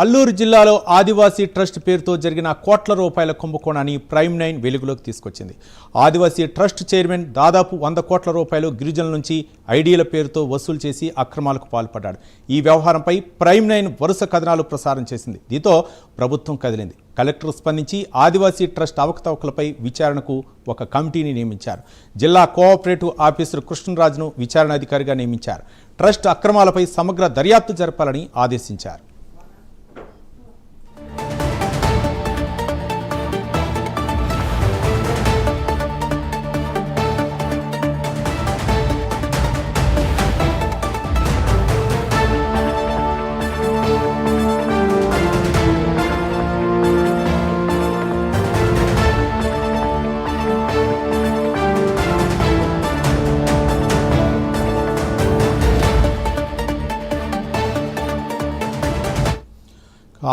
అల్లూరు జిల్లాలో ఆదివాసీ ట్రస్ట్ పేరుతో జరిగిన కోట్ల రూపాయల కుంభకోణాన్ని ప్రైమ్9 వెలుగులోకి తీసుకొచ్చింది. ఆదివాసీ ట్రస్ట్ చైర్మన్ దాదాపు 100 కోట్ల రూపాయలు గిరిజనుల నుంచి ఐడీల పేరుతో వసూలు చేసి అక్రమాలకు పాల్పడ్డాడు. ఈ వ్యవహారంపై ప్రైమ్9 వరుస కథనాలు ప్రసారం చేసింది. దీంతో ప్రభుత్వం కదిలింది. కలెక్టర్ స్పందించి ఆదివాసీ ట్రస్ట్ అవకతవకలపై విచారణకు ఒక కమిటీని నియమించారు. జిల్లా కోఆపరేటివ్ ఆఫీసర్ కృష్ణరాజును విచారణ అధికారిగా నియమించారు. ట్రస్ట్ అక్రమాలపై సమగ్ర దర్యాప్తు జరపాలని ఆదేశించారు.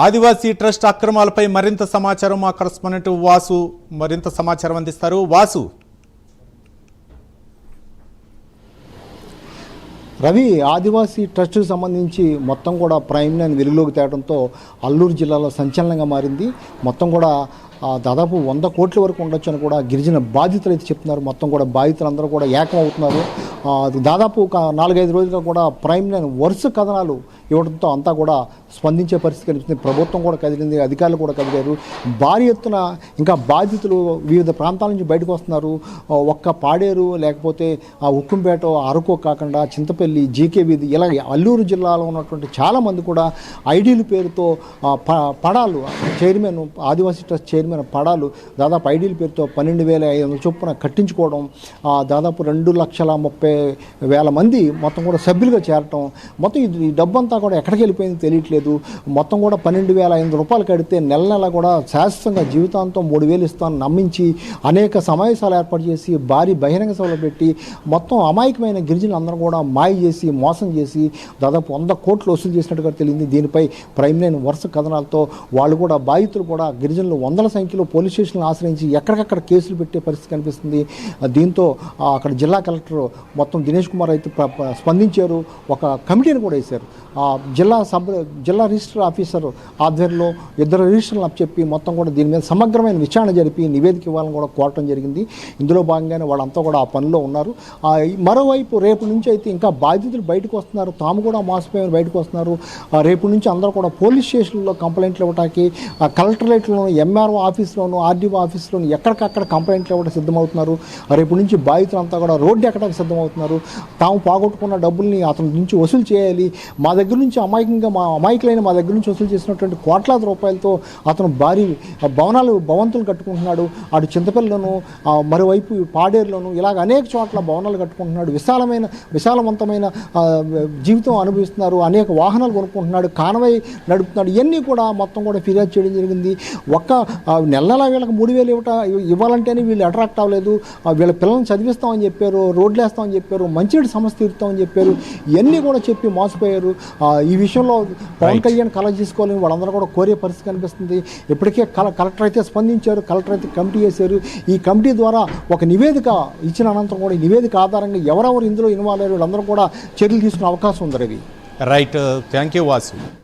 ఆదివాసీ ట్రస్ట్ అక్రమాలపై మరింత సమాచారం మా కరెస్పాండెంట్ వాసు మరింత సమాచారం అందిస్తారు. వాసు. రవి, ఆదివాసీ ట్రస్ట్కి సంబంధించి మొత్తం కూడా ప్రైమ్9 వెలుగులోకి తేవడంతో అల్లూరు జిల్లాలో సంచలనంగా మారింది. మొత్తం కూడా దాదాపు 100 కోట్ల వరకు ఉండొచ్చు అని కూడా గిరిజన బాధితులు అయితే చెప్తున్నారు. మొత్తం కూడా బాధితులందరూ కూడా ఏకం అవుతున్నారు. దాదాపు ఒక 4-5 రోజులుగా కూడా ప్రైమ్9 వరుస కథనాలు ఇవ్వడంతో అంతా కూడా స్పందించే పరిస్థితి కనిపిస్తుంది. ప్రభుత్వం కూడా కదిలింది, అధికారులు కూడా కదిలారు. భారీ ఎత్తున ఇంకా బాధితులు వివిధ ప్రాంతాల నుంచి బయటకు వస్తున్నారు. ఒక్క పాడేరు, లేకపోతే ఉక్కుంపేట, అరకు కాకుండా చింతపల్లి, జీకే వీధి, ఇలా అల్లూరు జిల్లాలో ఉన్నటువంటి చాలామంది కూడా ఐడీల పేరుతో పడాలు చైర్మన్, ఆదివాసీ ట్రస్ట్ చైర్మన్ పడాలు దాదాపు ఐడీల పేరుతో 12,500 చొప్పున కట్టించుకోవడం, దాదాపు 2,30,000 మంది మొత్తం కూడా సభ్యులుగా చేరటం, మొత్తం ఈ డబ్బంతా కూడా ఎక్కడికి వెళ్ళిపోయింది తెలియట్లేదు. మొత్తం కూడా 12,500 రూపాయలు కడితే నెల కూడా శాశ్వతంగా జీవితాంతం 3,000 ఇస్తాను నమ్మించి అనేక సమావేశాలు ఏర్పాటు చేసి భారీ బహిరంగ సభలు పెట్టి మొత్తం అమాయకమైన గిరిజనులు అందరూ కూడా మాయ చేసి మోసం చేసి దాదాపు 100 కోట్లు వసూలు చేసినట్టుగా తెలిసింది. దీనిపై ప్రైమ్9 వరుస కథనాలతో వాళ్ళు కూడా బాధితులు కూడా గిరిజనులు 100ల సంఖ్యలో పోలీస్ స్టేషన్లు ఆశ్రయించి ఎక్కడికక్కడ కేసులు పెట్టే పరిస్థితి కనిపిస్తుంది. దీంతో అక్కడ జిల్లా కలెక్టర్ మొత్తం దినేష్ కుమార్ అయితే స్పందించారు. ఒక కమిటీని కూడా వేశారు. జిల్లా రిజిస్టర్ ఆఫీసర్ ఆధ్వర్యంలో 2 రిజిస్టర్లను అప్పచెప్పి మొత్తం కూడా దీని మీద సమగ్రమైన విచారణ జరిపి నివేదిక ఇవ్వాలని కూడా కోరటం జరిగింది. ఇందులో భాగంగానే వాళ్ళంతా కూడా ఆ పనిలో ఉన్నారు. మరోవైపు రేపు నుంచి అయితే ఇంకా బాధితులు బయటకు వస్తున్నారు. తాము కూడా మోసపోయి బయటకు వస్తున్నారు. రేపు నుంచి అందరూ కూడా పోలీస్ స్టేషన్లో కంప్లైంట్లు ఇవ్వడానికి, కలెక్టరేట్లోను, ఎంఆర్ఓ ఆఫీస్లోను, ఆర్డీఓ ఆఫీస్లోను ఎక్కడికక్కడ కంప్లైంట్లు ఇవ్వడం సిద్ధమవుతున్నారు. రేపు నుంచి బాధితులంతా కూడా రోడ్డు ఎక్కడానికి సిద్ధమవుతున్నారు. తాము పోగొట్టుకున్న డబ్బుల్ని అతని నుంచి వసూలు చేయాలి. మా దగ్గర నుంచి అమాయకులైన మా దగ్గర నుంచి వసూలు చేసినటువంటి కోట్లాది రూపాయలతో అతను భారీ భవంతులు కట్టుకుంటున్నాడు. అటు చింతపల్లిలోను, మరోవైపు పాడేరులోను ఇలాగ అనేక చోట్ల భవనాలు కట్టుకుంటున్నాడు. విశాలవంతమైన జీవితం అనుభవిస్తున్నారు. అనేక వాహనాలు కొనుక్కుంటున్నాడు, కాన్వాయ్ నడుపుతున్నాడు. ఇవన్నీ కూడా మొత్తం కూడా ఫిర్యాదు చేయడం జరిగింది. ఒక్క నెల వీళ్ళకి 3,000 ఇవ్వాలంటేనే వీళ్ళు అట్రాక్ట్ అవ్వలేదు. వీళ్ళ పిల్లల్ని చదివిస్తామని చెప్పారు, రోడ్లు వేస్తామని చెప్పారు, మంచినీటి సమస్య తీరుతామని చెప్పారు. ఇవన్నీ కూడా చెప్పి మోసపోయారు. ఈ విషయంలో పవన్ కళ్యాణ్ కలెక్ట్ చేసుకోవాలని వాళ్ళందరూ కూడా కోరే పరిస్థితి కనిపిస్తుంది. ఇప్పటికే కలెక్టర్ అయితే స్పందించారు, కలెక్టర్ అయితే కమిటీ వేశారు. ఈ కమిటీ ద్వారా ఒక నివేదిక ఇచ్చిన అనంతరం కూడా ఈ నివేదిక ఆధారంగా ఎవరెవరు ఇందులో ఇన్వాల్వ్ అయ్యారు వీళ్ళందరూ కూడా చర్యలు తీసుకునే అవకాశం ఉంది. Ravi. Right, thank you Vasu.